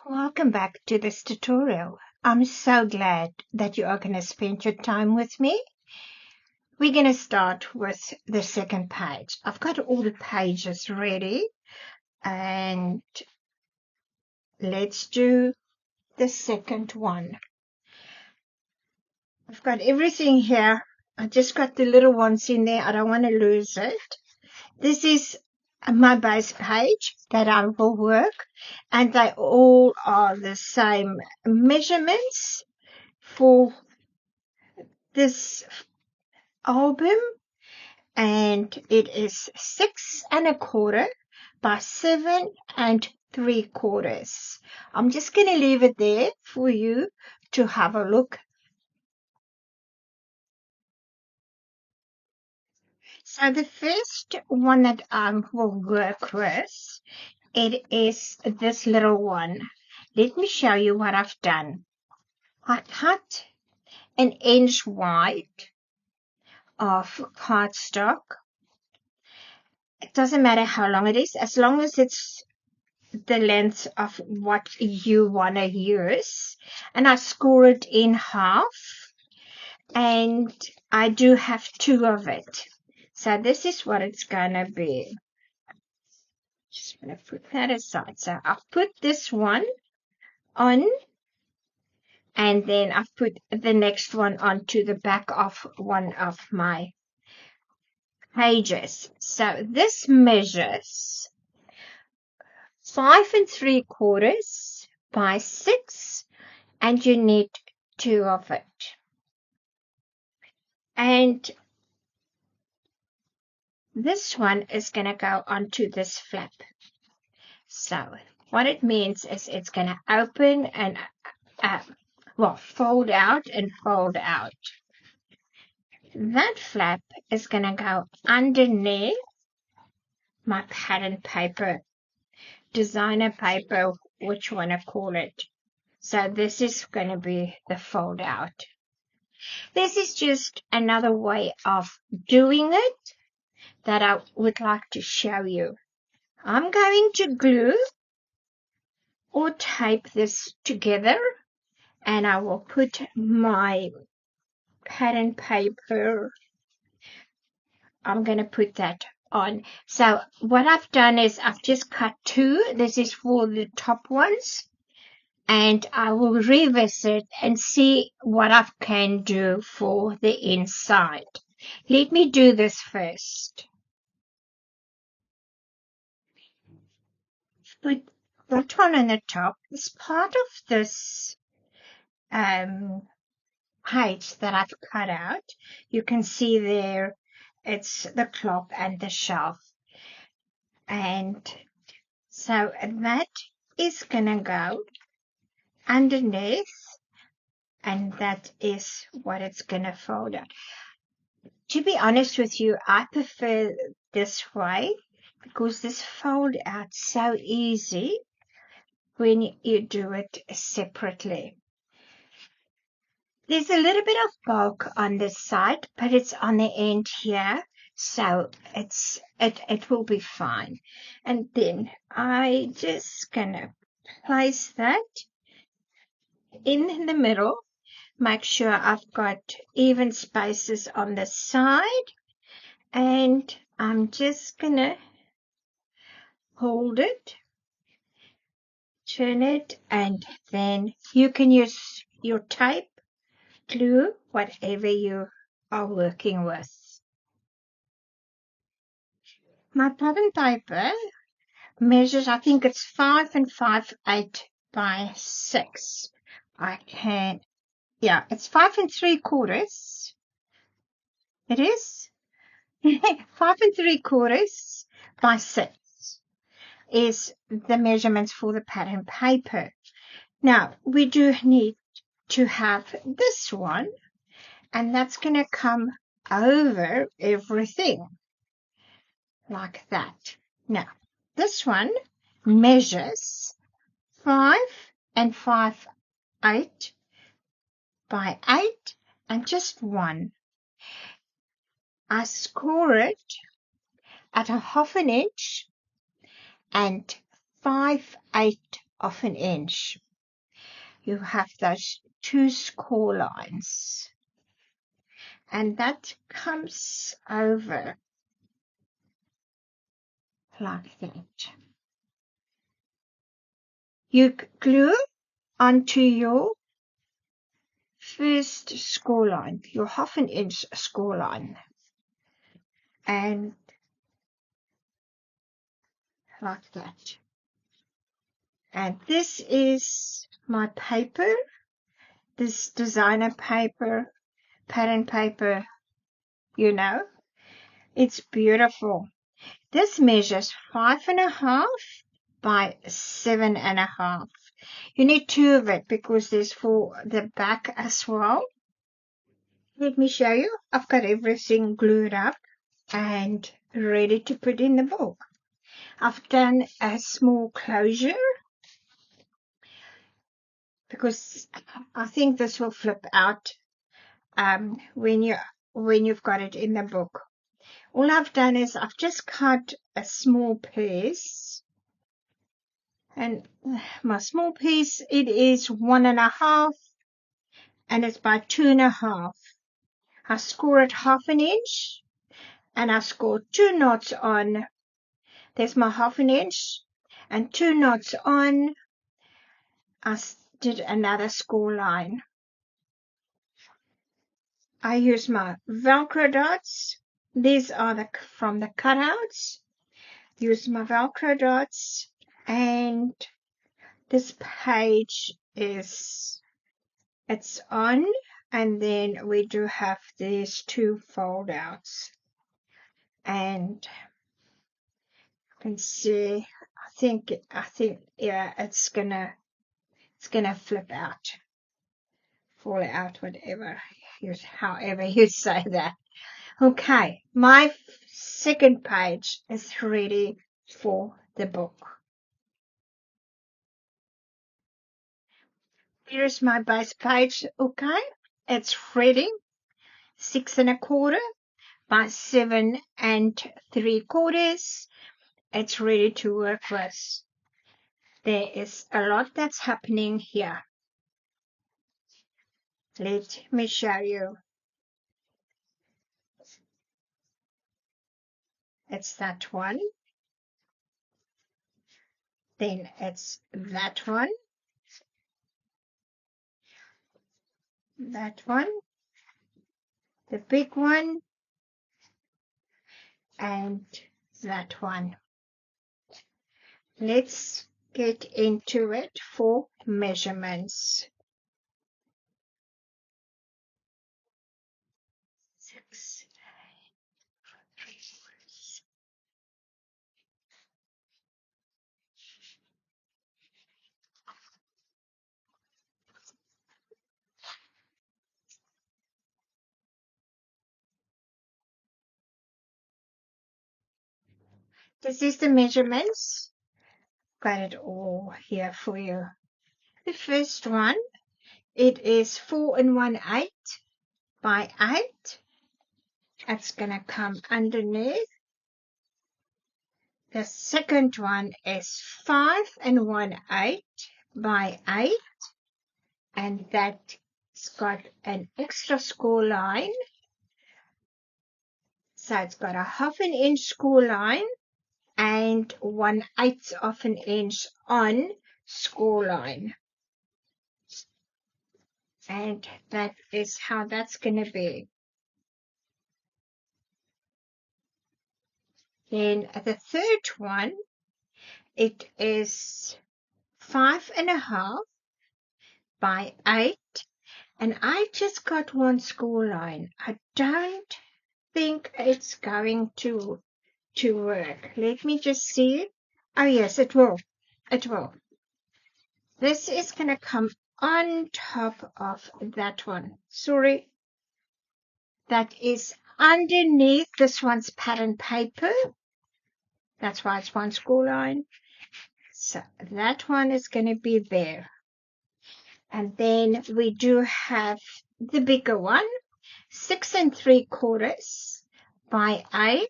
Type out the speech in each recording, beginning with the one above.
Welcome back to this tutorial. I'm so glad that you are going to spend your time with me. We're going to start with the second page. I've got all the pages ready and let's do the second one. I've got everything here. I just got the little ones in there. I don't want to lose it. This is my base page that I will work, and they all are the same measurements for this album, and it is 6¼ by 7¾ I'm just going to leave it there for you to have a look. So the first one that I will work with, it is this little one. Let me show you what I've done. I cut 1 inch wide of cardstock. It doesn't matter how long it is, as long as it's the length of what you want to use. And I score it in half, and I do have 2 of it. So this is what it's going to be. Just going to put that aside. So I've put this one on, and then I've put the next one onto the back of one of my pages. So this measures 5¾ by 6, and you need 2 of it. And this one is going to go onto this flap. So what it means is it's going to open and fold out and fold out. That flap is going to go underneath my pattern paper, designer paper, which you want to call it. So this is going to be the fold out. This is just another way of doing it that I would like to show you. I'm going to glue or tape this together, and I will put my pattern paper. I'm going to put that on. So what I've done is I've just cut 2. This is for the top ones, and I will revisit and see what I can do for the inside. Let me do this first. Put that one on the top. It's part of this page that I've cut out. You can see there it's the clock and the shelf. And so that is going to go underneath, and that is what it's going to fold out. To be honest with you, I prefer this way because this fold out so easy when you do it separately. There's a little bit of bulk on this side, but it's on the end here, so it will be fine. And then I just gonna place that in the middle. Make sure I've got even spaces on the side, and I'm just gonna hold it, turn it, and then you can use your tape, glue, whatever you are working with. My pattern paper measures, I think it's 5 5/8 by 6. It's 5¾ It is 5¾ by 6 is the measurements for the pattern paper. Now we do need to have this one, and that's going to come over everything like that. Now this one measures 5 5/8 by 8 and just 1. I score it at 1/2 inch and 5/8 1/2 inch. You have those 2 score lines, and that comes over like that. You glue onto your first score line, your 1/2 inch score line, and like that. And this is my paper, this designer paper, pattern paper, you know. It's beautiful. This measures 5.5 by 7.5. You need 2 of it because there's for the back as well. Let me show you. I've got everything glued up and ready to put in the book. I've done a small closure because I think this will flip out when you've got it in the book. All I've done is I've just cut a small piece, and my small piece, it is 1.5 and it's by 2.5. I score it 1/2 inch and I score 2 knots on. There's my 1/2 inch and 2 knots on. I did another score line. I use my Velcro dots. These are from the cutouts. Use my Velcro dots, and this page it's on, and then we do have these 2 fold outs, and you can see I think yeah, it's gonna flip out, fall out, whatever however you say that. Okay, my second page is ready for the book. Here's my base page. Okay, it's ready. 6.25 by 7.75. It's ready to work with. There is a lot that's happening here. Let me show you. It's that one. Then it's that one. That one. The big one. And that one. Let's get into it for measurements. 6, 3. This is the measurements. Got it all here for you. The first one, it is 4 1/8 by 8. It's going to come underneath. The second one is 5 1/8 by 8, and that's got an extra score line. So it's got a 1/2 inch score line and 1/8 of an inch on score line. And that is how that's going to be. Then the third one, it is 5.5 by 8, and I just got one score line. I don't think it's going to work. Let me just see it. Oh yes, it will. It will. This is going to come on top of that one. Sorry. That is underneath this one's pattern paper. That's why it's one score line. So that one is going to be there. And then we do have the bigger one, 6 3/4 by 8.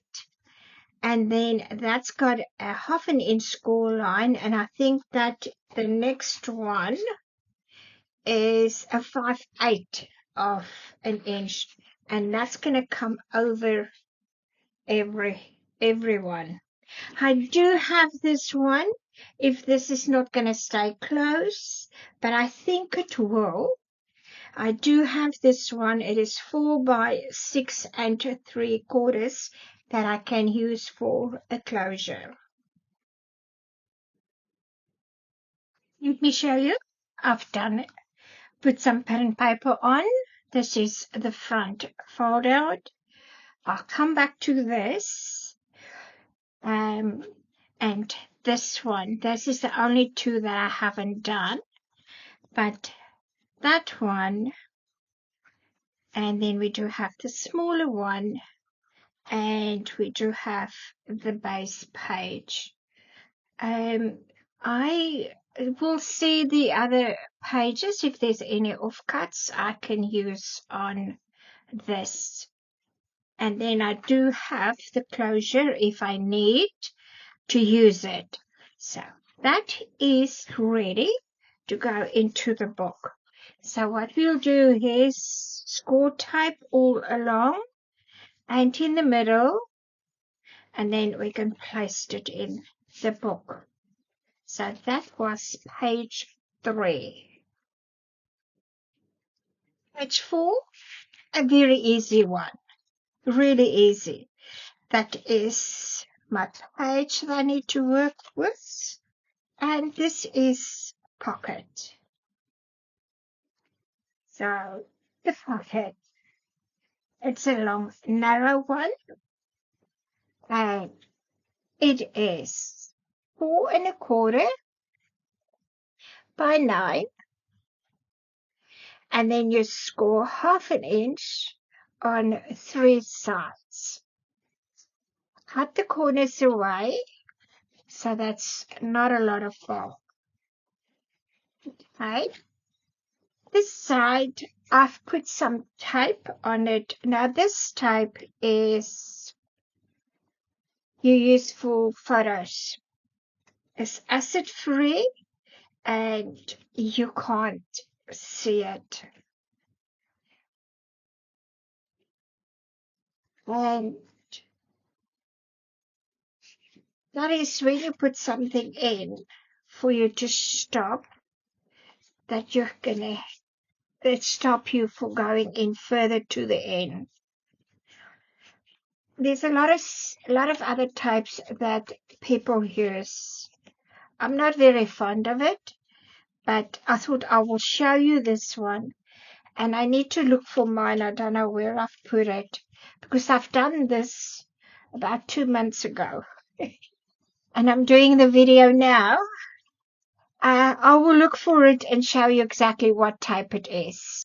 And then that's got a 1/2 inch score line, and I think that the next one is a 5/8 of an inch, and that's going to come over everyone. I do have this one, if this is not going to stay close, but I think it will. I do have this one. It is 4 by 6 3/4 that I can use for a closure. Let me show you. I've done it. Put some pattern paper on. This is the front fold out. I'll come back to this. And this one. This is the only two that I haven't done. But that one. And then we do have the smaller one. And we do have the base page. I will see the other pages if there's any offcuts I can use on this. And then I do have the closure if I need to use it. So that is ready to go into the book. So what we'll do is score type all along and in the middle, and then we can place it in the book. So that was page 3. Page 4, a very easy one, really easy. That is my page that I need to work with. And this is pocket. So the pocket, it's a long, narrow one. And it is 4 1/4 by 9. And then you score 1/2 inch on 3 sides. Cut the corners away, so that's not a lot of bulk. Right? This side, I've put some tape on it. Now this tape is you use for photos. It's acid free and you can't see it. And that is when you put something in for you to stop, that you're gonna stop you from going in further to the end. There's a lot of other types that people use. I'm not very fond of it, but I thought I will show you this one. And I need to look for mine. I don't know where I've put it, because I've done this about 2 months ago. And I'm doing the video now. I will look for it and show you exactly what type it is.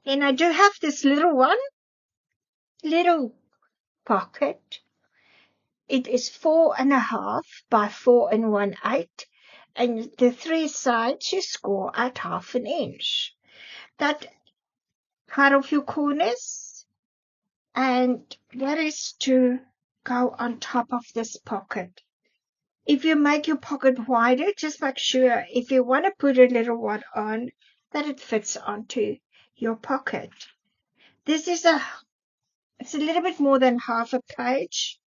And I do have this little one, little pocket. It is 4 1/2 by 4 1/8, and the 3 sides you score at 1/2 inch. That cut off your corners, and that is to go on top of this pocket. If you make your pocket wider, just make sure if you want to put a little one on, that it fits onto your pocket. This is it's a little bit more than 1/2 a page.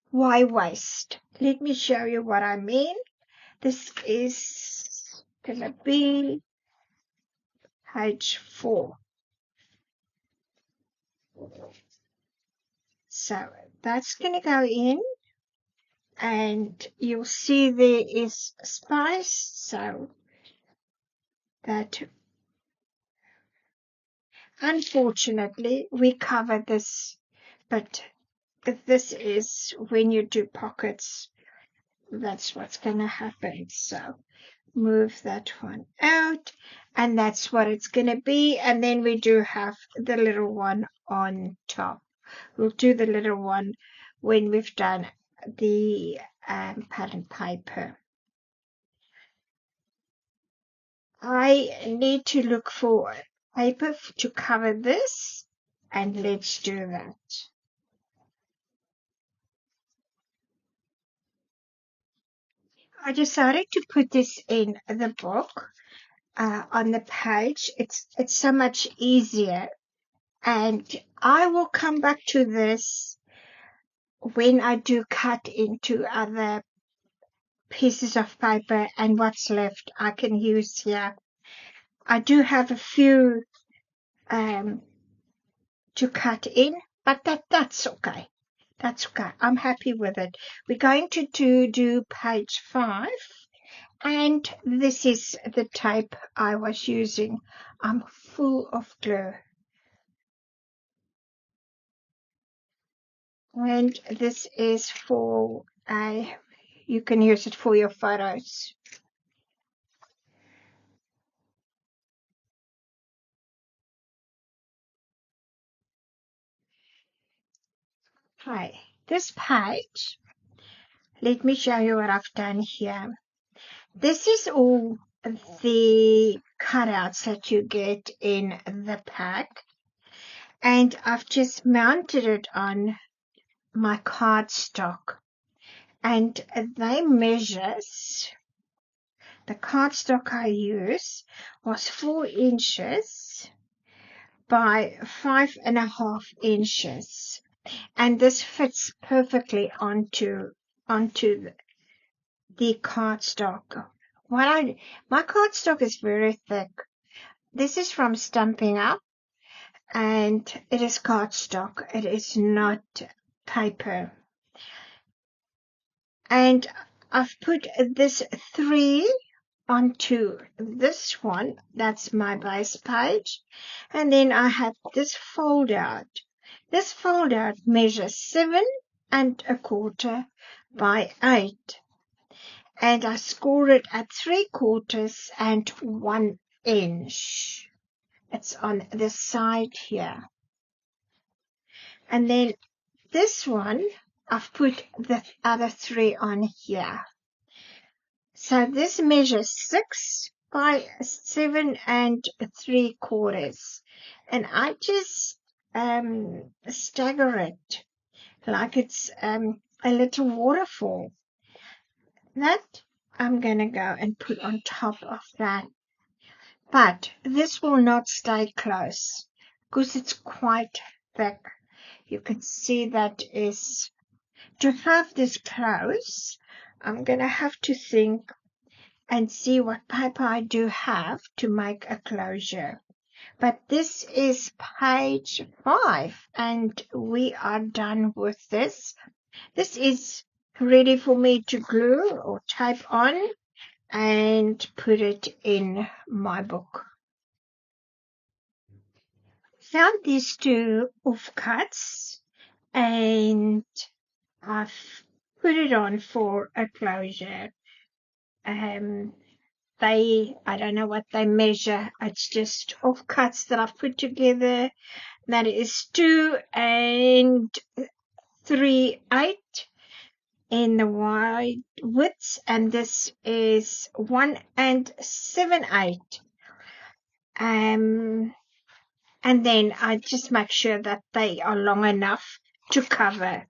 Why waste? Let me show you what I mean. This is going to be page 4. So that's going to go in, and you'll see there is space, so that unfortunately we cover this, but this is when you do pockets, that's what's going to happen. So move that one out, and that's what it's going to be. And then we do have the little one on top. We'll do the little one when we've done the pattern paper. I need to look for paper to cover this, and let's do that. I decided to put this in the book on the page. It's so much easier. And I will come back to this when I do cut into other pieces of paper, and what's left I can use here. I do have a few to cut in, but that's okay. That's okay. I'm happy with it. We're going to do page 5, and this is the tape I was using. I'm full of glue. And this is for you can use it for your photos. Okay, this page, let me show you what I've done here. This is all the cutouts that you get in the pack, and I've just mounted it on my cardstock, and they measures. The cardstock I use was 4 inches by 5.5 inches, and this fits perfectly onto the cardstock. My cardstock is very thick. This is from Stamperia, and it is cardstock. It is not paper. And I've put this 3 onto this one. That's my base page. And then I have this fold out. This fold out measures 7.25 by 8. And I score it at 3/4 and 1 inch. It's on the side here. And then this one, I've put the other 3 on here. So this measures 6 by 7.75. And I just stagger it like it's a little waterfall. That I'm going to go and put on top of that. But this will not stay close because it's quite thick. You can see that is, to have this close, I'm going to have to think and see what paper I do have to make a closure. But this is page 5, and we are done with this. This is ready for me to glue or tape on and put it in my book. Found these 2 offcuts, and I've put it on for a closure. I don't know what they measure. It's just offcuts that I've put together. That is 2 3/8 in the wide width, and this is 1 7/8. And then I just make sure that they are long enough to cover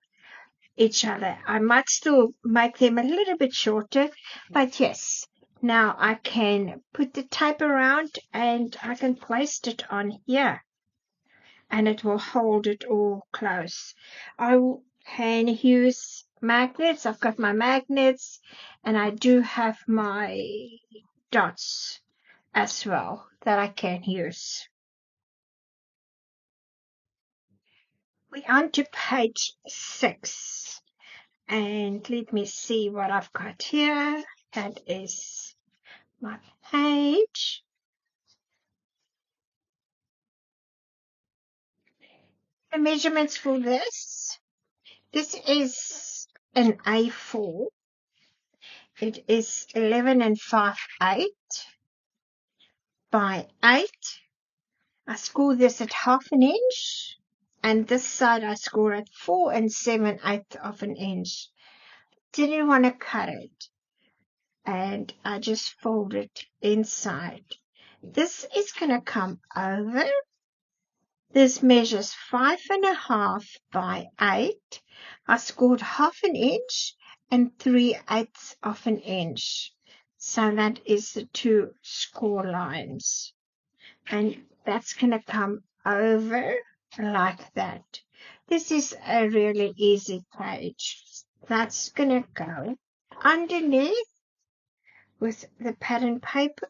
each other. I might still make them a little bit shorter, but yes, now I can put the tape around and I can place it on here, and it will hold it all close. I can use magnets. I've got my magnets, and I do have my dots as well that I can use. We're on to page 6, and let me see what I've got here. That is my page. The measurements for this is an A4. It is 11 5/8 by 8. I score this at 1/2 inch, and this side I score at 4 7/8 of an inch. Didn't want to cut it, and I just fold it inside. This is going to come over. This measures 5.5 by 8. I scored 1/2 inch, 3/8 of an inch. So that is the 2 score lines. And that's going to come over like that. This is a really easy page. That's going to go underneath with the pattern paper,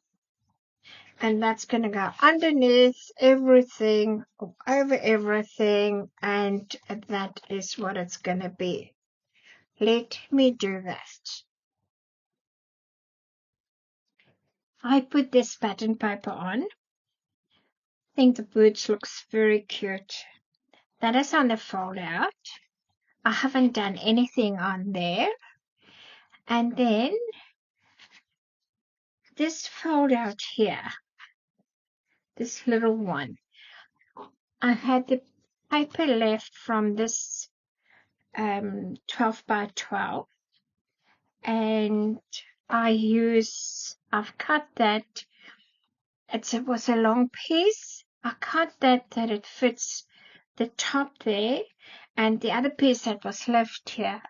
and that's going to go underneath everything, over everything, and that is what it's going to be. Let me do that. I put this pattern paper on. I think the boots looks very cute. That is on the fold out. I haven't done anything on there. And then this fold out here, this little one, I had the paper left from this 12 by 12, and I've cut that. It was a long piece. I cut that it fits the top there, and the other piece that was left here,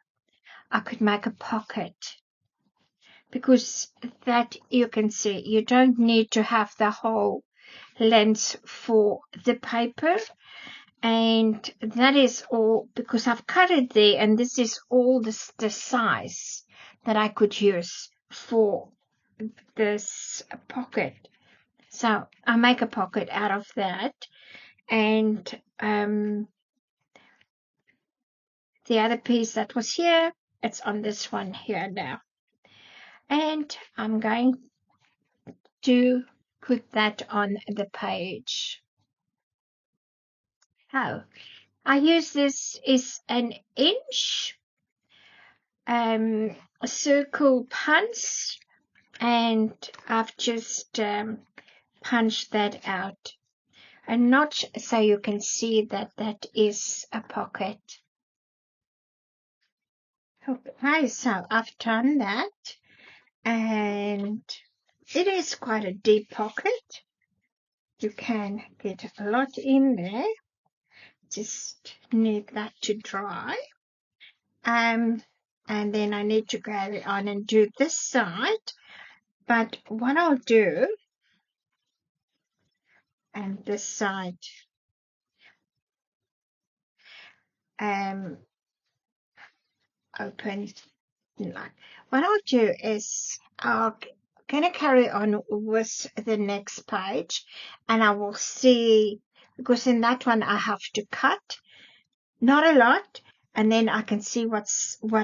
I could make a pocket, because that you can see you don't need to have the whole length for the paper. And that is all because I've cut it there, and this is all the size that I could use for this pocket. So I make a pocket out of that, and the other piece that was here, it's on this one here now. And I'm going to put that on the page. Oh, I use this is an inch circle punch, and I've just punched that out a notch so you can see that that is a pocket. Okay, so I've done that, and it is quite a deep pocket. You can get a lot in there. Just need that to dry. And then I need to carry on and do this side. But what I'll do, and this side, open. What I'll do is I'm going to carry on with the next page, and I will see, because in that one I have to cut, not a lot, and then I can see what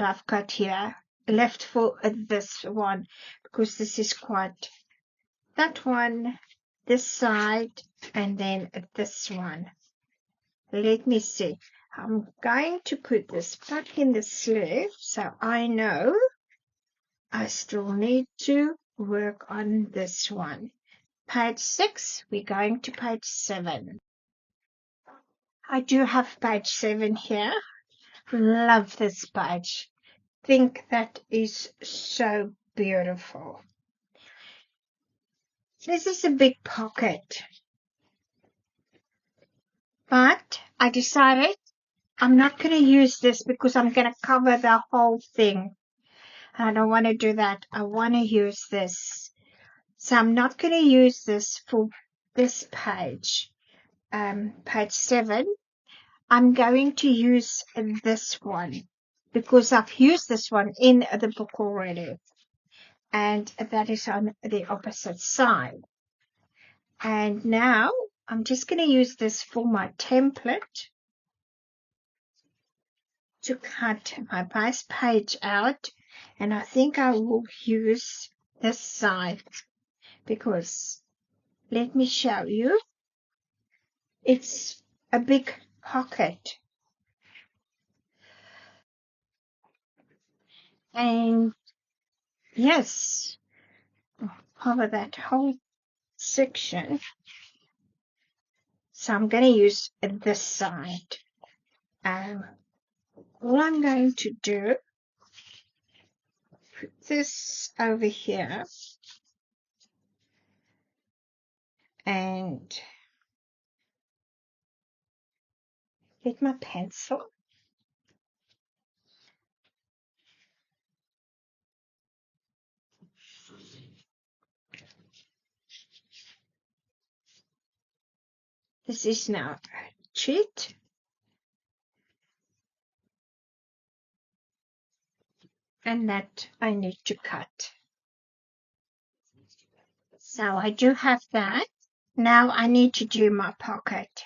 I've got here left for this one, because this is quite, that one, this side, and then this one. Let me see. I'm going to put this back in the sleeve, so I know I still need to work on this one. Page 6, we're going to page 7. I do have page 7 here. Love this page. Think that is so beautiful. This is a big pocket, but I decided I'm not going to use this because I'm going to cover the whole thing. I don't want to do that. I want to use this. So I'm not going to use this for this page. Page 7. I'm going to use this one because I've used this one in the book already. And that is on the opposite side. And now I'm just going to use this for my template to cut my base page out, and I think I will use this side because let me show you, it's a big pocket, and yes, cover that whole section. So I'm going to use this side. All I'm going to do, put this over here, and get my pencil. This is now cheat. And that I need to cut. So I do have that. Now I need to do my pocket.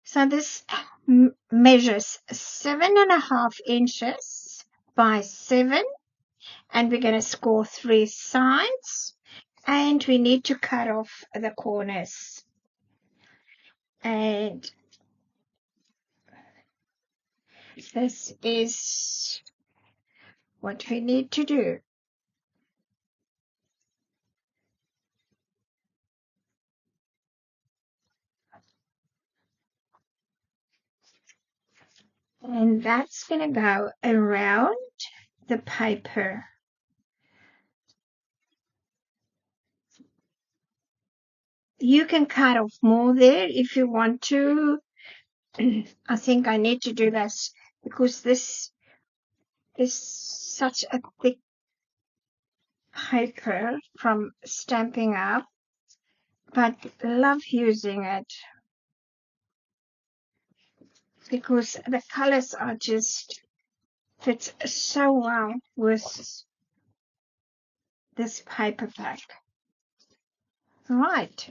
So this measures 7.5 inches by 7, and we're going to score 3 sides, and we need to cut off the corners. And this is what we need to do. And that's going to go around the paper. You can cut off more there if you want to. I think I need to do this because this is such a thick paper from Stamping Up, but love using it because the colors are just fit so well with this paper pack. Right,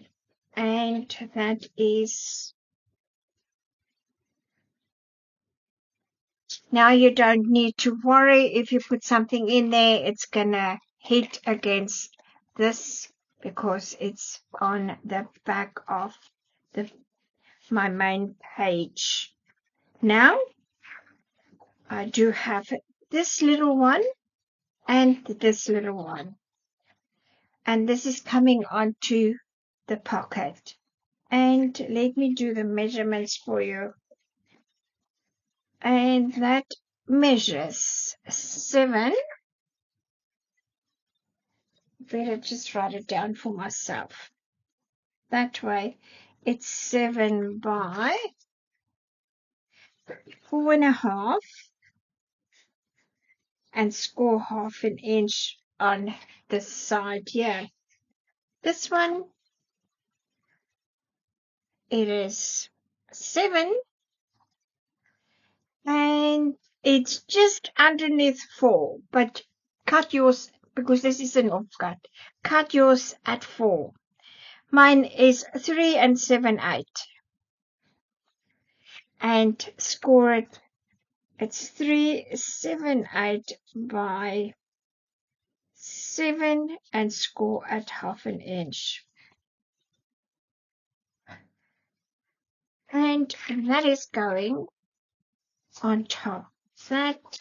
and that is, now you don't need to worry if you put something in there, it's gonna hit against this because it's on the back of my main page. Now I do have this little one and this little one, and this is coming onto the pocket. And let me do the measurements for you. And that measures 7. Better just write it down for myself. That way it's 7 by 4.5, and score 1/2 inch on this side here. This one, it is 7, and it's just underneath 4, but cut yours, because this is an offcut, cut yours at 4. Mine is 3 7/8, and score it. It's 3 7/8 by 7, and score at 1/2 inch. And that is going on top of that,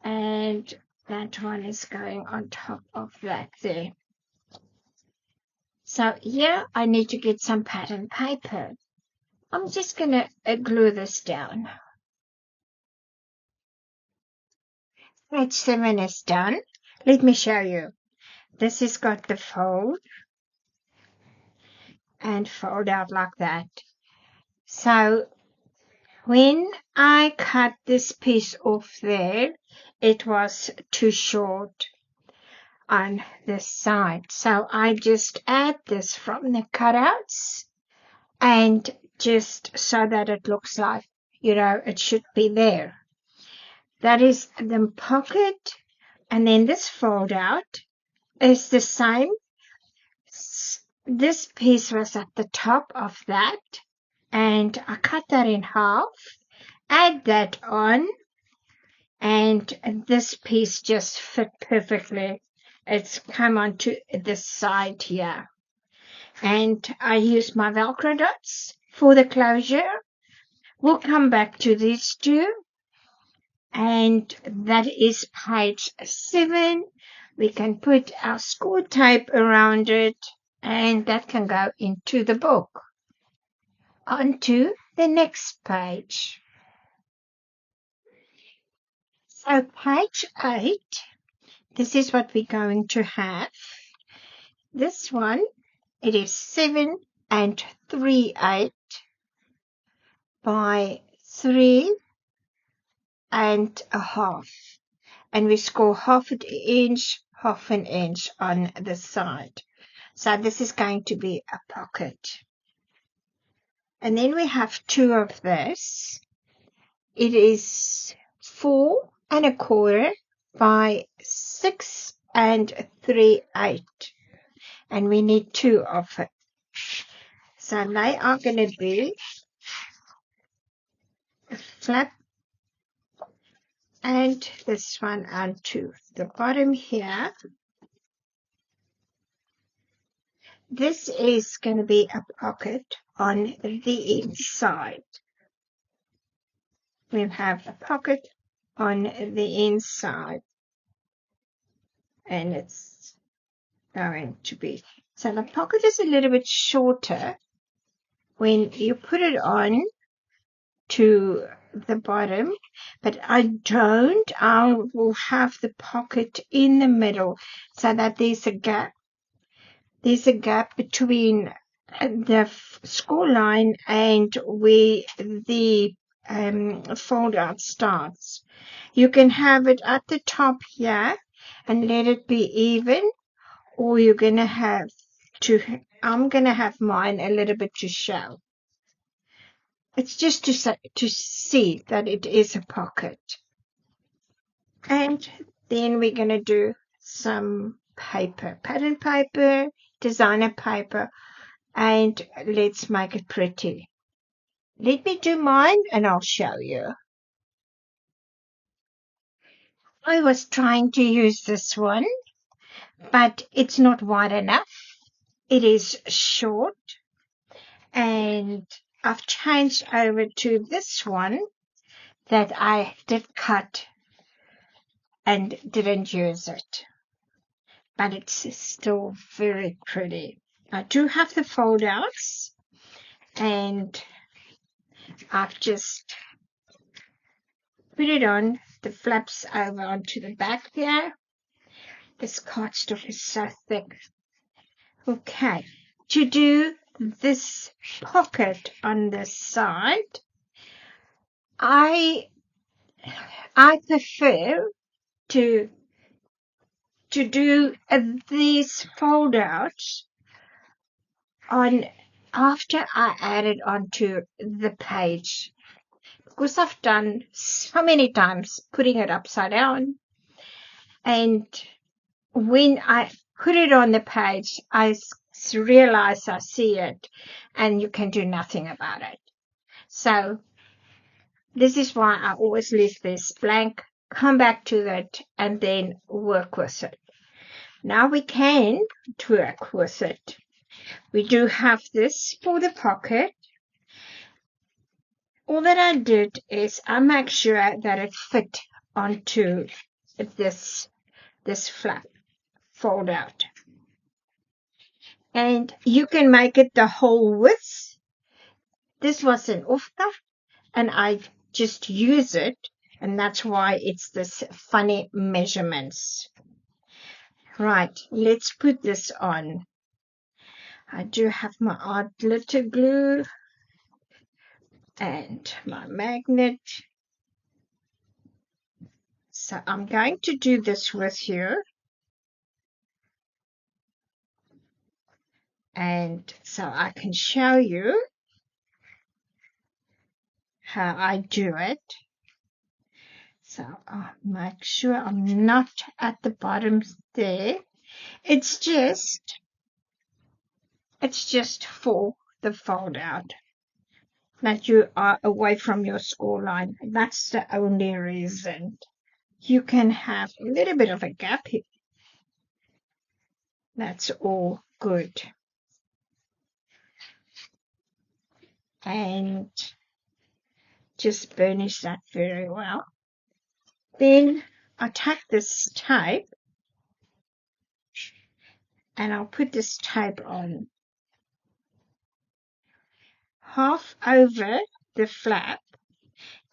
and that one is going on top of that there. So here I need to get some pattern paper. I'm just going to glue this down. Page 7 is done. Let me show you. This has got the fold and fold out like that. So when I cut this piece off there, it was too short on this side. So I just add this from the cutouts, and just so that it looks like, it should be there. That is the pocket, and then this fold out is the same. This piece was at the top of that, and I cut that in half, add that on, and this piece just fit perfectly. It's come onto this side here. And I use my Velcro dots for the closure. We'll come back to these two. And that is page 7. We can put our score tape around it, and that can go into the book. On to the next page. So page 8, this is what we're going to have. This one, it is 7 3/8 by 3 1/2. And we score 1/2 inch, 1/2 inch on the side. So this is going to be a pocket. And then we have 2 of this. It is 4 1/4 by 6 3/8. And we need 2 of it. So they are going to be a flap and this one onto the bottom here. This is going to be a pocket on the inside. We have a pocket on the inside, and it's going to be, so the pocket is a little bit shorter when you put it on to the bottom, but I will have the pocket in the middle so that there's a gap between the score line and where the fold out starts. You can have it at the top here and let it be even, or you're going to have to, I'm going to have mine a little bit to show. It's just to see that it is a pocket. And then we're going to do some paper, pattern paper, designer paper, and let's make it pretty. Let me do mine and I'll show you. I was trying to use this one, but it's not wide enough. It is short, and I've changed over to this one that I did cut and didn't use it, but it's still very pretty. I do have the fold outs, and I've just put it on the flaps over onto the back here. This cardstock is so thick. Okay, to do this pocket on this side, I prefer to do these fold outs on after I add it onto the page, because I've done so many times putting it upside down, and when I put it on the page, I realize I see it, and you can do nothing about it. So this is why I always leave this blank, come back to it, and then work with it. Now we can work with it. We do have this for the pocket. All that I did is I make sure that it fit onto this flap fold out. And you can make it the whole width. This was an off-cut, and I just use it, and that's why it's this funny measurements. Right, let's put this on. I do have my art glitter glue and my magnet. So I'm going to do this with you. And so I can show you how I do it. So I'll make sure I'm not at the bottom there. It's just for the fold out, that you are away from your score line. That's the only reason. You can have a little bit of a gap here. That's all good. And just burnish that very well. Then I'll take this tape and I'll put this tape on half over the flap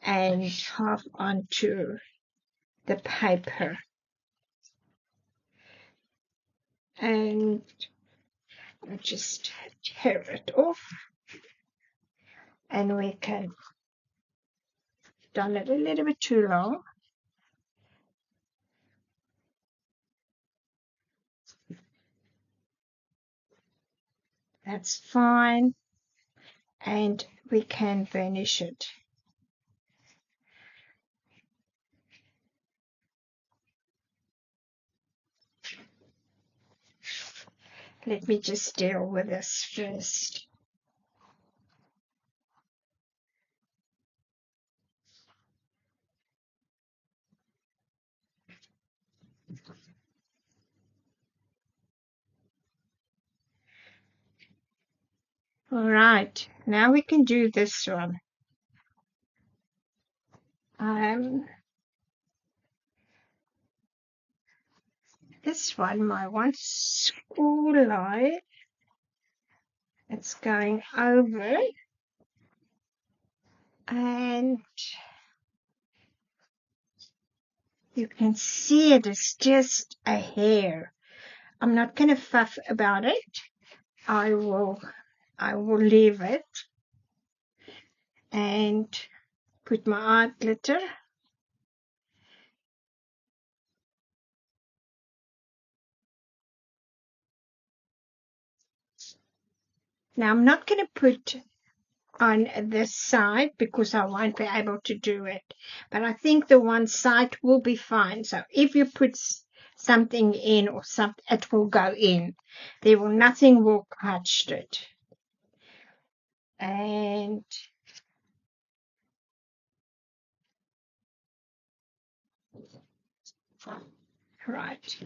and half onto the paper. And I'll just tear it off, and we can done it a little bit too long. That's fine. and we can varnish it. Let me just deal with this first. All right, now we can do this one. This one, my one school line, it's going over, and you can see it is just a hair. I'm not going to fuss about it. I will leave it and put my eye glitter. Now I'm not going to put on this side because I won't be able to do it. But I think the one side will be fine. So if you put something in or something, it will go in. Nothing will catch it. And right.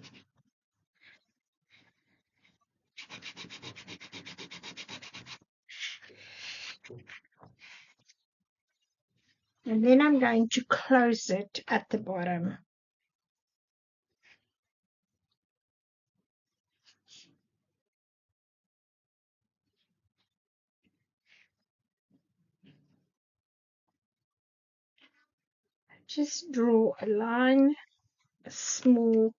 And then I'm going to close it at the bottom. Just draw a line, a small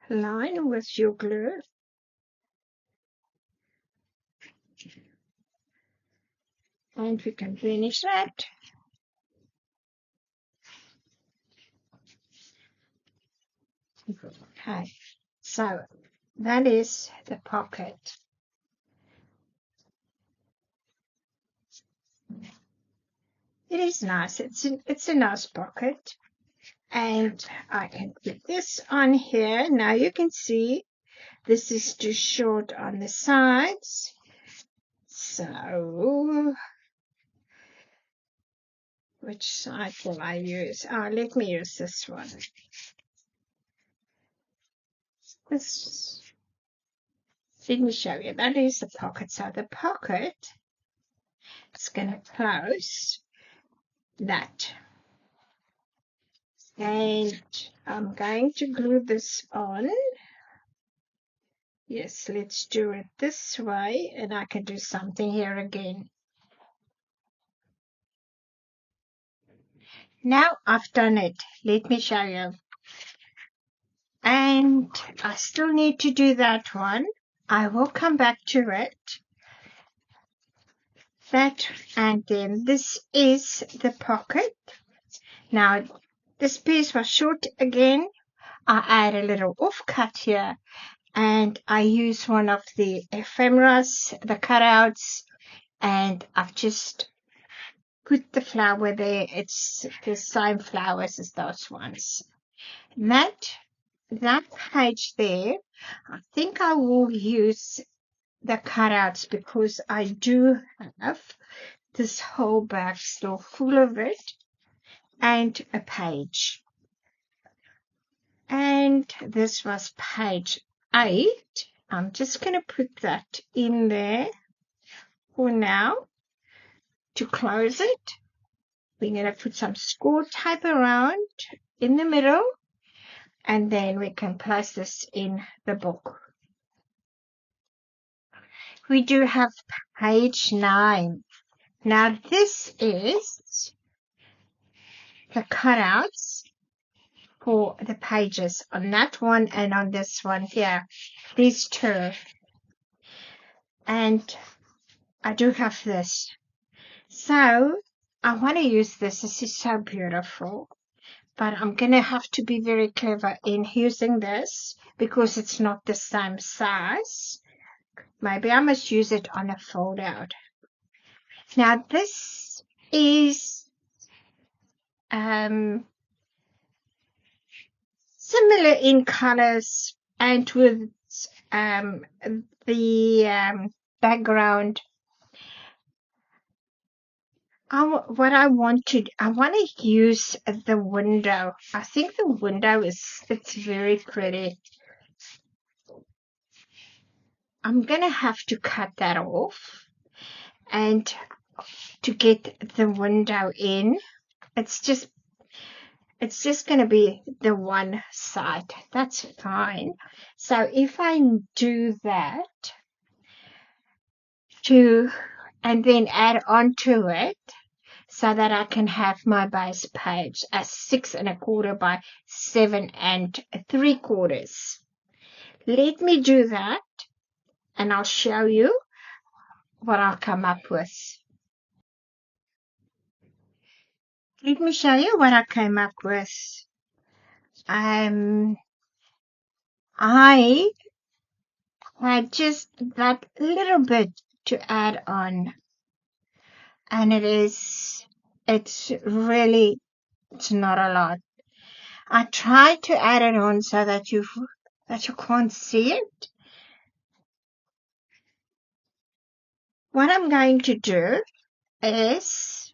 line with your glue. And we can finish that. Okay, so that is the pocket. It is nice. It's a nice pocket. And I can put this on here. Now you can see this is too short on the sides. So which side will I use? Let me use this one. Let me show you. That is the pocket. So the pocket is going to close that. And I'm going to glue this on. Yes, let's do it this way. And I can do something here again. Now I've done it. Let me show you. And I still need to do that one. I will come back to it. And then this is the pocket. Now this piece was short again. I add a little offcut here, and I use one of the ephemeras, the cutouts, and I've just put the flower there. It's the same flowers as those ones. That page there, I think I will use the cutouts because I do have this whole bag still full of it and a page. And this was page 8. I'm just going to put that in there for now to close it. We're going to put some score tape around in the middle, and then we can place this in the book. We do have page 9. Now this is the cutouts for the pages on that one and on this one here, these two. And I do have this. So I want to use this. This is so beautiful. But I'm going to have to be very clever in using this because it's not the same size Maybe I must use it on a fold out. Now this is similar in colors and with the background. I want to use the window. I think the window it's very pretty. I'm going to have to cut that off and to get the window in. It's just going to be the one side. That's fine. So if I do that and then add on to it so that I can have my base page as 6 1/4 by 7 3/4. Let me do that and I'll show you what I'll come up with. Let me show you what I came up with. I had just that little bit to add on, and it's not a lot. I tried to add it on so that you can't see it. What I'm going to do is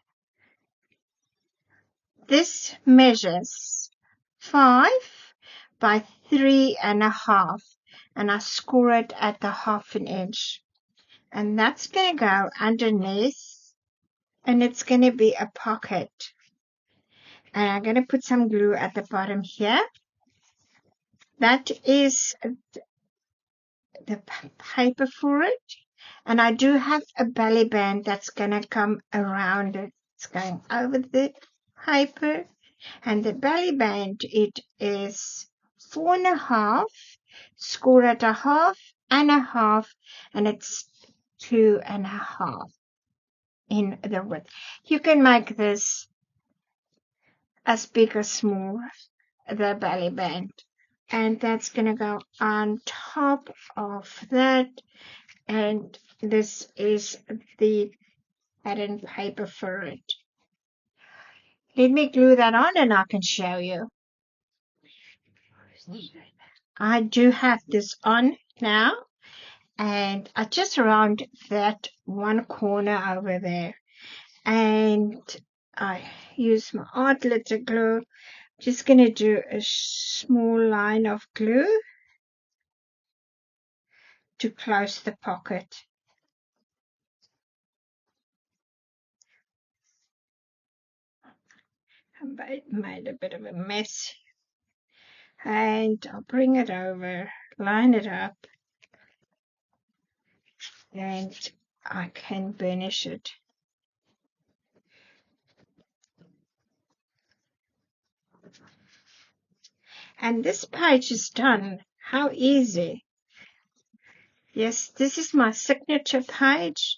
this measures 5 by 3 1/2, and I score it at the 1/2 inch, and that's going to go underneath, and it's going to be a pocket, and I'm going to put some glue at the bottom here. That is the paper for it, and I do have a belly band that's going to come around it. It's going over the paper, and the belly band, it is 4 1/2, score at a 1/2 and a 1/2, and it's 2 1/2 in the width. You can make this as big or small, the belly band, and that's going to go on top of that, and this is the pattern paper for it. Let me glue that on and I can show you. I do have this on now, and I just round that one corner over there, and I use my art glitter glue. Just going to do a small line of glue to close the pocket. I made a bit of a mess, and I'll bring it over, line it up, and I can burnish it. And this page is done. How easy. Yes, this is my signature page.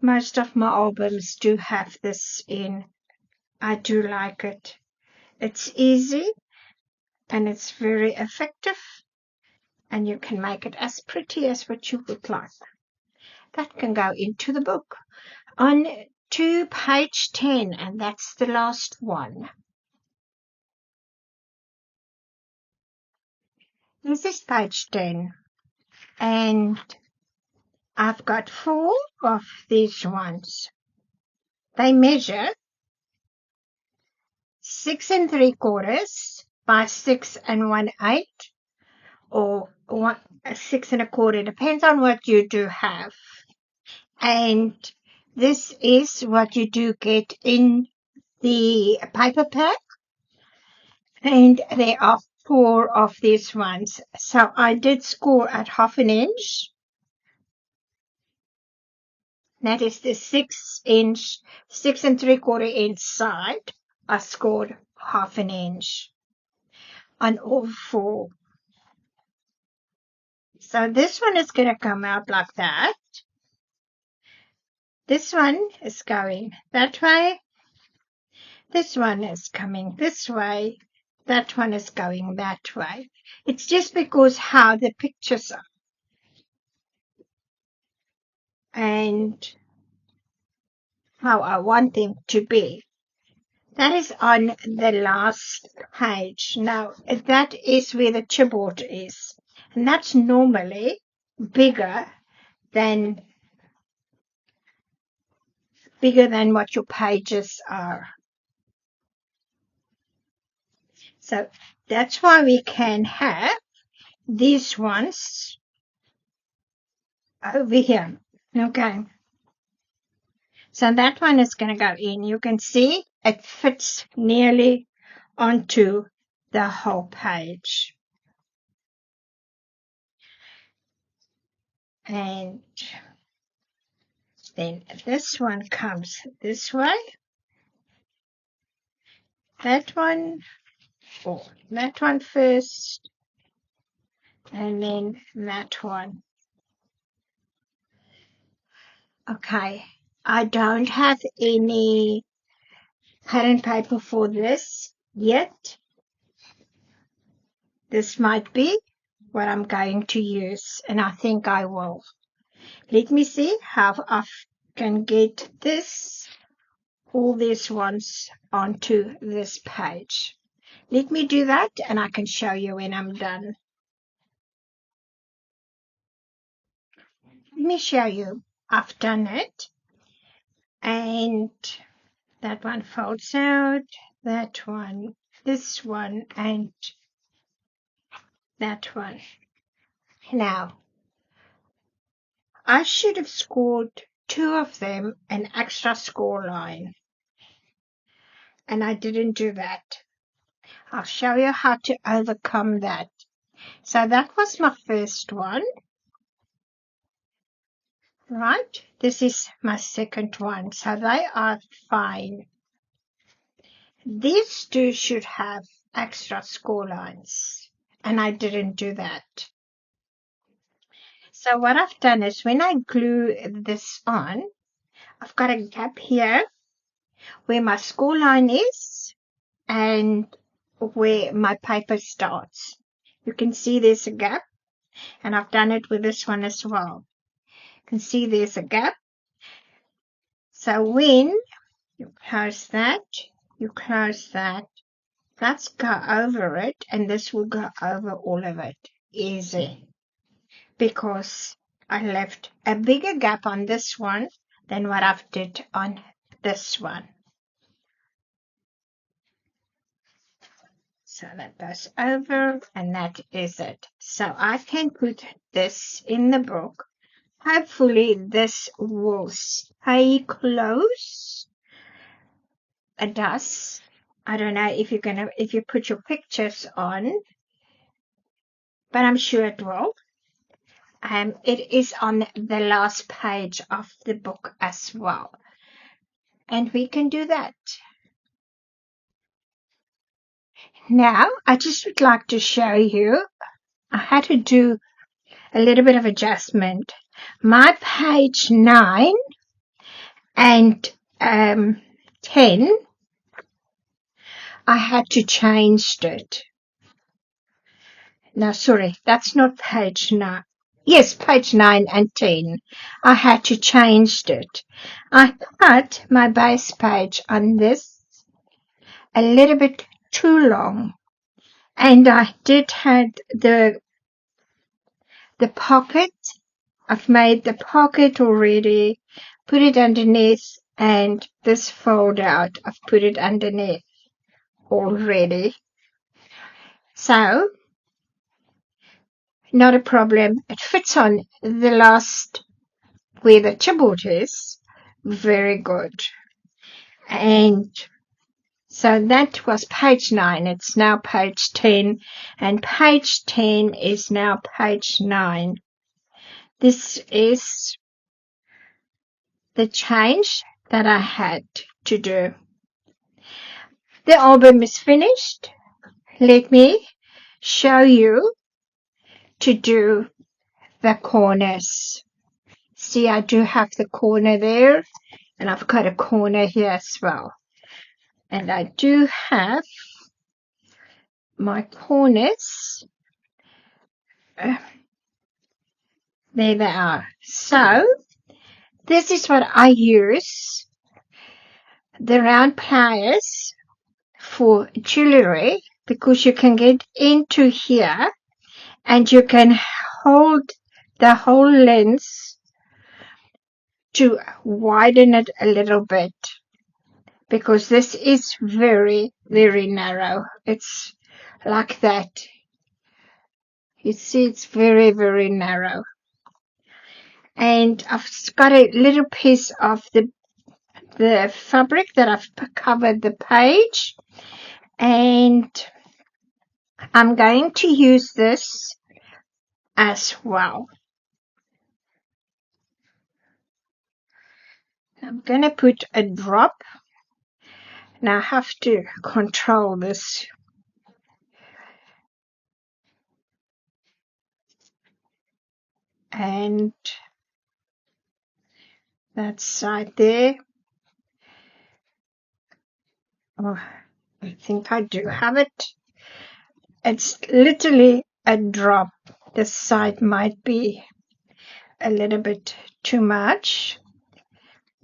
Most of my albums do have this in. I do like it. It's easy and it's very effective, and you can make it as pretty as what you would like. That can go into the book. On to page 10, and that's the last one. This is page 10, and I've got 4 of these ones. They measure 6 3/4 by 6 1/8, or 6 1/4. Depends on what you do have. And this is what you do get in the paper pack. And there are 4 of these ones. So I did score at 1/2 inch. That is the 6 3/4 inch side. I scored 1/2 inch on all 4. So this one is going to come out like that. This one is going that way. This one is coming this way. That one is going that way. It's just because how the pictures are. and how I want them to be. That is on the last page. Now, that is where the chipboard is. And that's normally bigger than what your pages are. So that's why we can have these ones over here. Okay. So that one is going to go in. You can see it fits nearly onto the whole page. And then this one comes this way. That one, or that one first, and then that one. Okay, I don't have any pattern paper for this yet. This might be what I'm going to use, and I think I will. Let me see how I can get all these ones onto this page. Let me do that, and I can show you when I'm done. Let me show you. I've done it, and that one folds out, that one, this one, and that one. Now, I should have scored two of them an extra score line, and I didn't do that. I'll show you how to overcome that. So that was my first one, right? This is my second one, so they are fine. These two should have extra score lines, and I didn't do that. So what I've done is when I glue this on, I've got a gap here where my score line is and where my paper starts. You can see there's a gap, and I've done it with this one as well. You can see there's a gap. So when you close that, that's go over it, and this will go over all of it. Easy. Because I left a bigger gap on this one than what I've did on this one. So that goes over, and that is it. So I can put this in the book. Hopefully this will stay close. It does. I don't know if you put your pictures on, but I'm sure it will. It is on the last page of the book as well. And we can do that. Now, I just would like to show you, I had to do a little bit of adjustment. My page 9 and 10, I had to change it. No, sorry, that's not page 9. Yes, page 9 and 10. I had to change it. I cut my base page on this a little bit too long. And I did have the pocket. I've made the pocket already, put it underneath, and this fold out, I've put it underneath already. So, not a problem. It fits on the last where the chipboard is. Very good. And so that was page 9. It's now page 10. And page 10 is now page 9. This is the change that I had to do. The album is finished. Let me show you to do the corners. See, I do have the corner there, and I've got a corner here as well. And I do have my corners. There they are. So, this is what I use, the round pliers for jewelry, because you can get into here and you can hold the whole lens to widen it a little bit, because this is very, very narrow. It's like that. You see, it's very, very narrow. And I've got a little piece of the fabric that I've covered the page, and I'm going to use this as well. I'm going to put a drop. Now I have to control this. And that side there. Oh, I think I do have it. It's literally a drop. This side might be a little bit too much,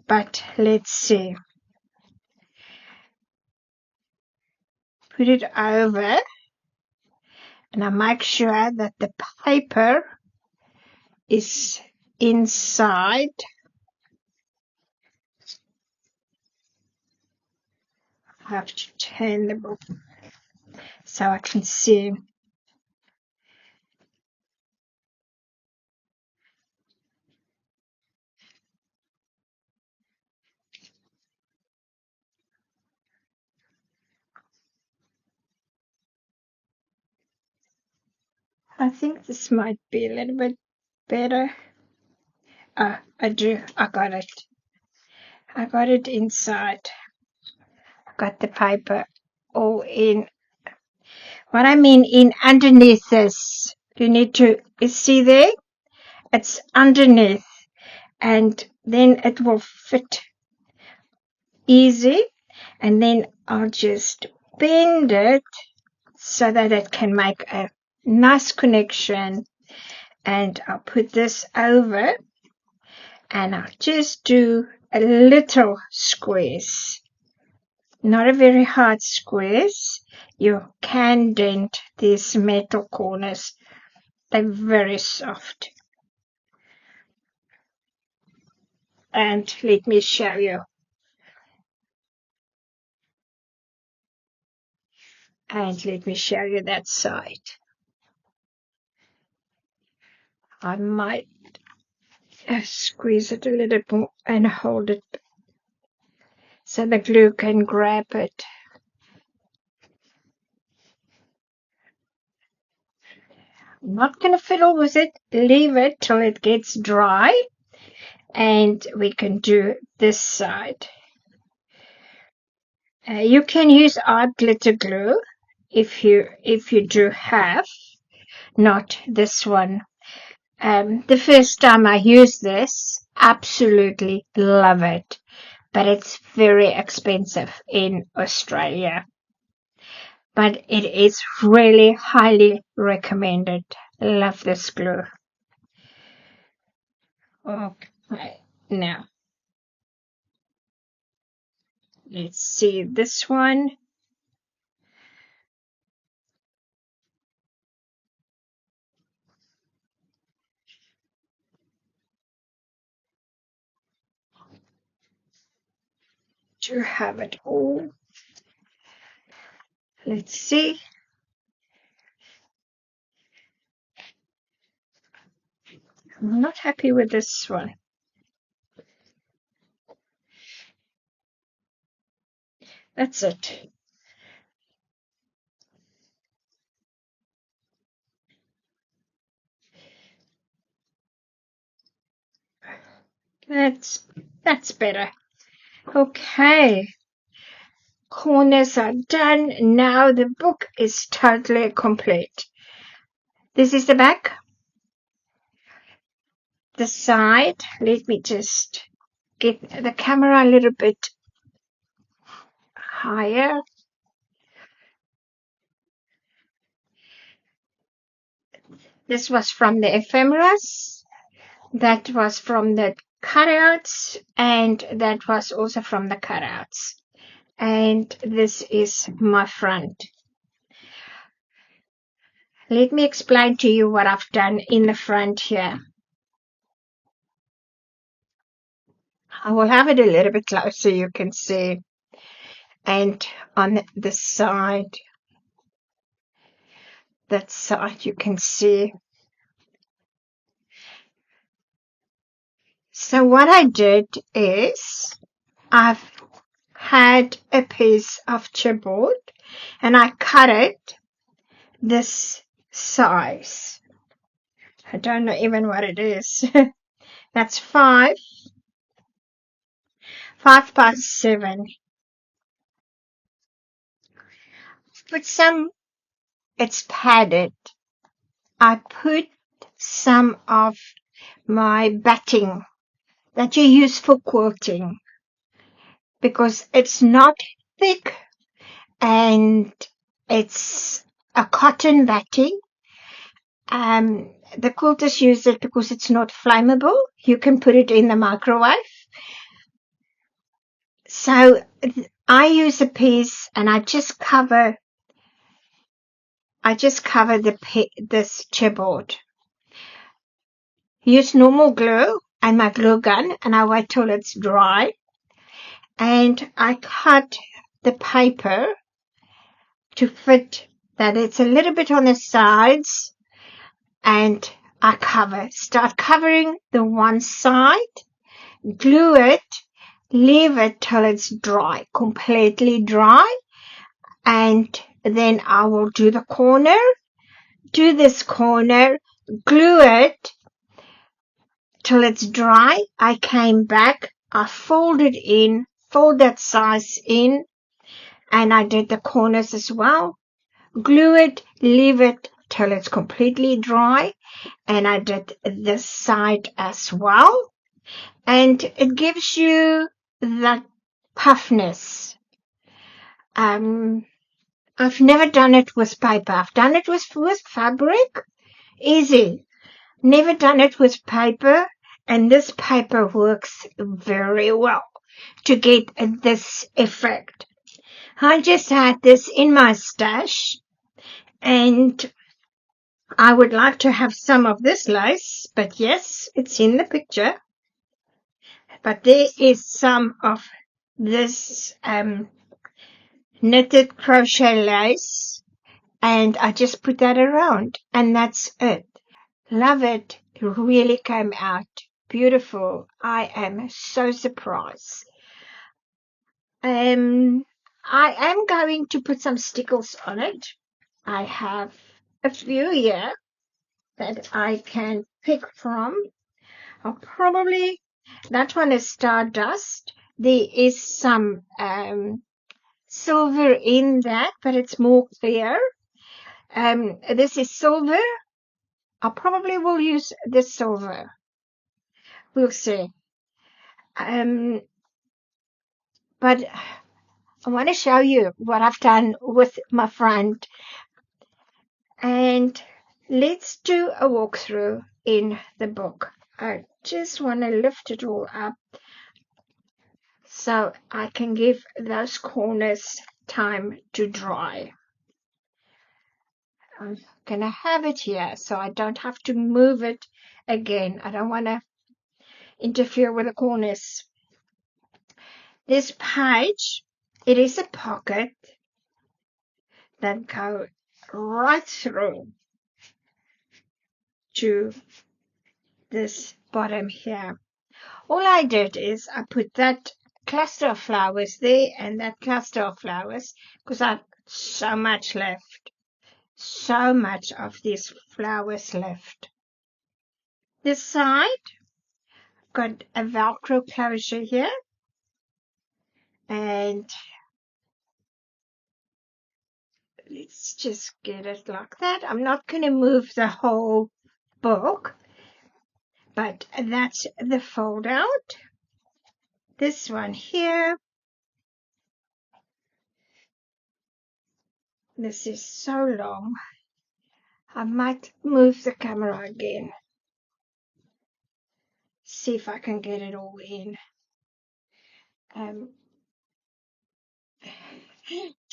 but let's see. Put it over, and I make sure that the paper is inside. I have to turn the book so I can see. I think this might be a little bit better. I got it. I got it inside. I got the paper all in. What I mean in underneath this, you need to, you see there? It's underneath, and then it will fit easy, and then I'll just bend it so that it can make a nice connection, and I'll put this over, and I'll just do a little squeeze, not a very hard squeeze. You can dent these metal corners. They're very soft. And let me show you. And let me show you that side. I might squeeze it a little more and hold it so the glue can grab it. I'm not going to fiddle with it. Leave it till it gets dry, and we can do this side. You can use art glitter glue if you do have, not this one. The first time I used this, absolutely love it, but it's very expensive in Australia. But it is really highly recommended. Love this glue. Okay, now let's see this one. To have it all. Let's see. I'm not happy with this one. That's it. That's better. Okay. Corners are done. Now the book is totally complete. This is the back. The side. Let me just get the camera a little bit higher. This was from the ephemeras. That was from the cutouts, and that was also from the cutouts. And this is my front. Let me explain to you what I've done in the front here. I will have it a little bit closer so you can see. And on the side, that side you can see. So what I did is I've had a piece of chipboard and I cut it this size. I don't know even what it is. That's 5 by 7. Put some, it's padded. I put some of my batting that you use for quilting because it's not thick and it's a cotton batting. The quilters use it because it's not flammable. You can put it in the microwave. So I use a piece and I just cover this chipboard. Use normal glue and my glue gun and I wait till it's dry. And I cut the paper to fit that it's a little bit on the sides, and I start covering the one side, glue it, leave it till it's dry, completely dry, and then I will do the corner, do this corner, glue it till it's dry. I came back, I fold that size in, and I did the corners as well. Glue it, leave it till it's completely dry, and I did this side as well. And it gives you that puffness. I've never done it with paper. I've done it with fabric. Easy. Never done it with paper, and this paper works very well to get this effect. I just had this in my stash, and I would like to have some of this lace, but yes, it's in the picture. But there is some of this knitted crochet lace, and I just put that around, and that's it. Love it. It really came out beautiful. I am so surprised. I am going to put some stickles on it. I have a few here that I can pick from. I'll probably, that one is Stardust. There is some silver in that, but it's more clear. This is silver. I probably will use the silver. We'll see. But I want to show you what I've done with my friend. And let's do a walkthrough in the book. I just want to lift it all up so I can give those corners time to dry. I'm going to have it here so I don't have to move it again. I don't want to interfere with the corners. This page, it is a pocket that goes right through to this bottom here. All I did is I put that cluster of flowers there and that cluster of flowers because I've so much left. So much of these flowers left. This side got a Velcro closure here, and let's just get it like that. I'm not going to move the whole book, but that's the fold out. This one here, this is so long. I might move the camera again. see if I can get it all in.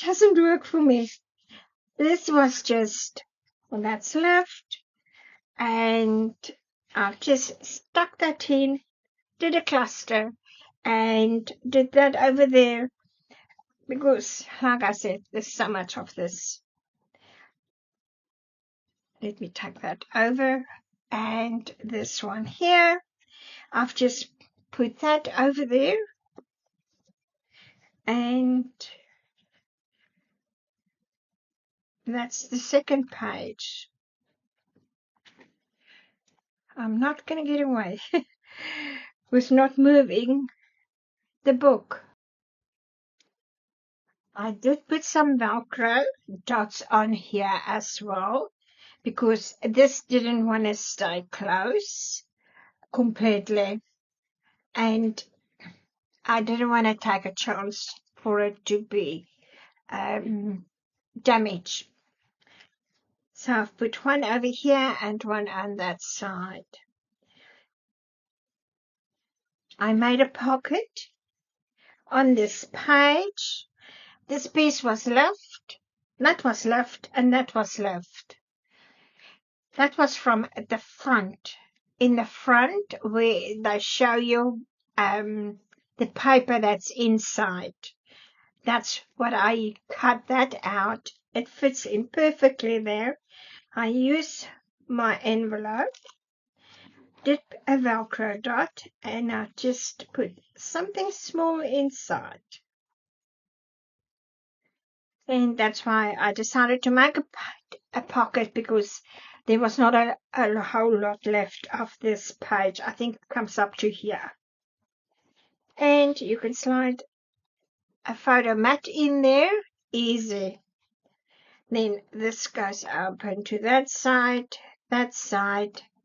Doesn't work for me. This was just, well, that's left, and I've just stuck that in, did a cluster, and did that over there because, like I said, there's so much of this. Let me take that over, and this one here, I've just put that over there, and that's the second page. I'm not going to get away with not moving the book. I did put some Velcro dots on here as well because this didn't want to stay close completely, and I didn't want to take a chance for it to be damaged. So I've put one over here and one on that side. I made a pocket on this page. This piece was left, that was left, and that was left. That was from the front. In the front, where they show you the paper that's inside. That's what I cut that out. It fits in perfectly there. I use my envelope, did a Velcro dot, and I just put something small inside. And that's why I decided to make a pocket, because there was not a whole lot left of this page. I think it comes up to here. And you can slide a photo mat in there, easy. Then this goes open to that side,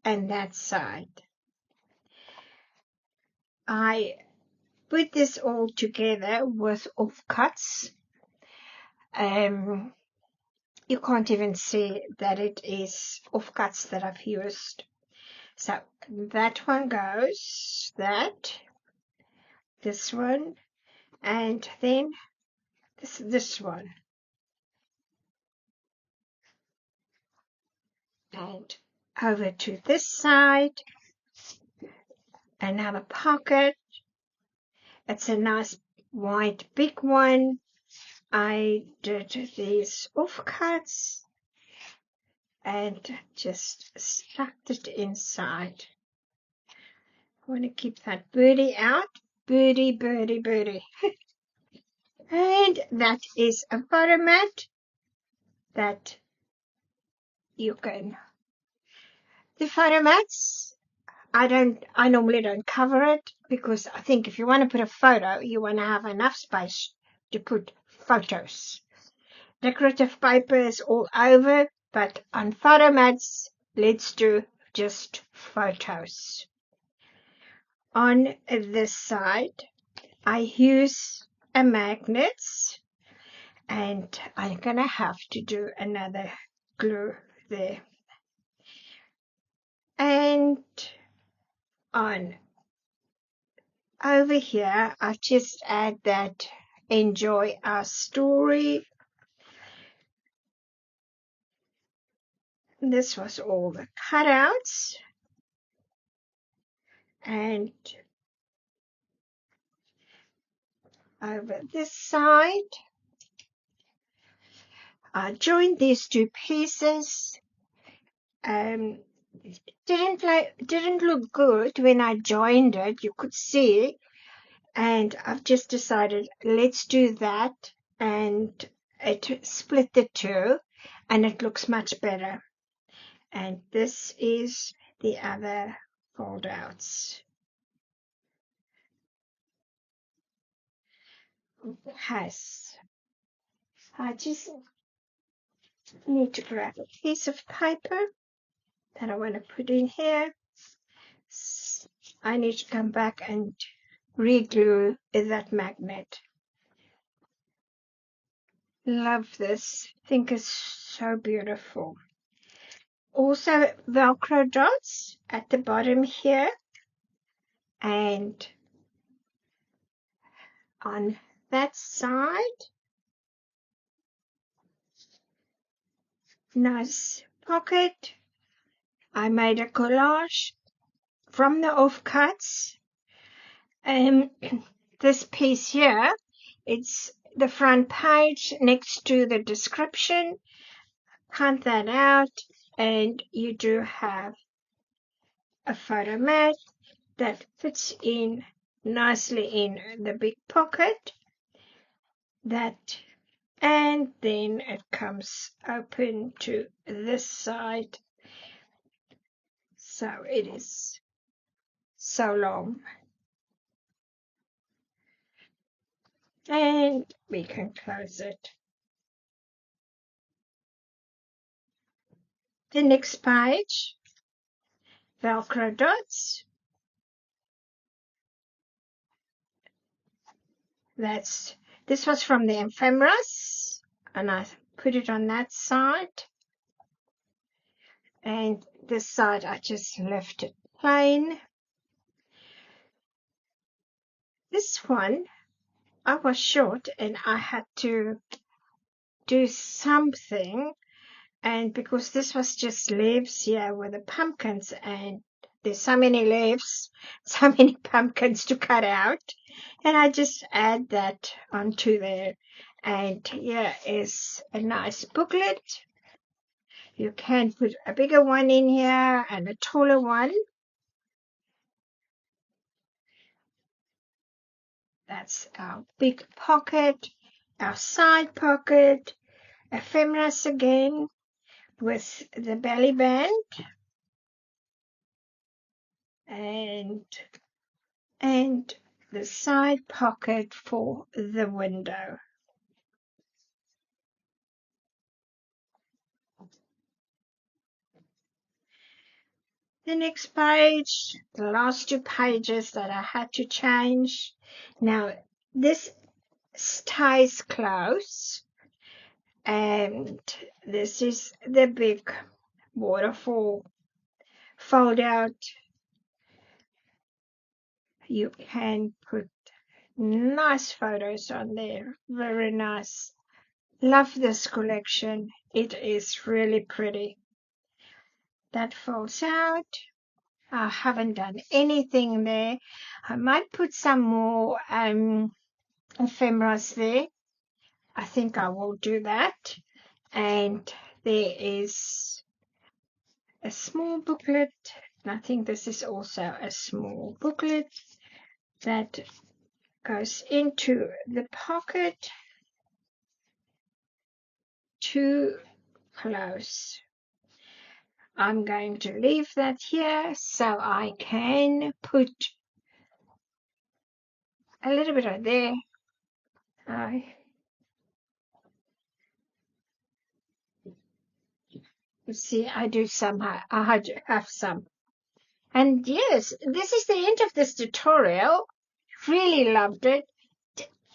and that side. I put this all together with offcuts. You can't even see that it is offcuts that I've used. So that one goes, this one, and then this one. And over to this side, another pocket. It's a nice white big one. I did these offcuts and just stuck it inside. I want to keep that birdie out. Birdie, birdie, birdie. And that is a photo mat that you can. The photo mats, I normally don't cover it, because I think if you want to put a photo, you want to have enough space to put photos. Decorative paper is all over, but on photo mats, let's do just photos. On this side, I use a magnet, and I'm gonna have to do another glue there. And on over here, I just add that enjoy our story. This was all the cutouts, and over this side, I joined these two pieces. Didn't look good when I joined it, you could see, and I've just decided let's do that, and it split the two, and it looks much better. And this is the other fold outs. Has I just need to grab a piece of paper that I want to put in here. I need to come back and re-glue that magnet. Love this. Think it's so beautiful. Also Velcro dots at the bottom here. And on that side, nice pocket. I made a collage from the offcuts. This piece here, it's the front page next to the description. Cut that out, and you do have a photo mat that fits in nicely in the big pocket. And then it comes open to this side, so it is so long. And we can close it. The next page, Velcro dots. This was from the ephemeras, and I put it on that side. And this side I just left it plain. This one I was short and I had to do something, and because this was just leaves here with the pumpkins, and there's so many leaves, so many pumpkins to cut out, and I just add that onto there. And here is a nice booklet. You can put a bigger one in here and a taller one. That's our big pocket, our side pocket, ephemeras again with the belly band, and the side pocket for the window. The next page, the last two pages that I had to change. Now, this ties close, and this is the big waterfall fold out. You can put nice photos on there, very nice. Love this collection. It is really pretty. That folds out. I haven't done anything there. I might put some more ephemeras there. I think I will do that. And there is a small booklet. I think this is also a small booklet that goes into the pocket to close. I'm going to leave that here so I can put a little bit of there. You see, I do somehow. I have some. And yes, this is the end of this tutorial. Really loved it.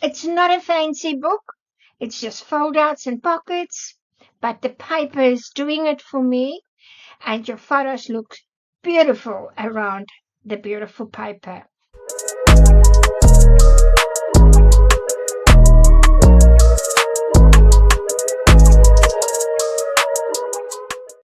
It's not a fancy book. It's just fold outs and pockets. But the paper is doing it for me. And your photos look beautiful around the beautiful paper.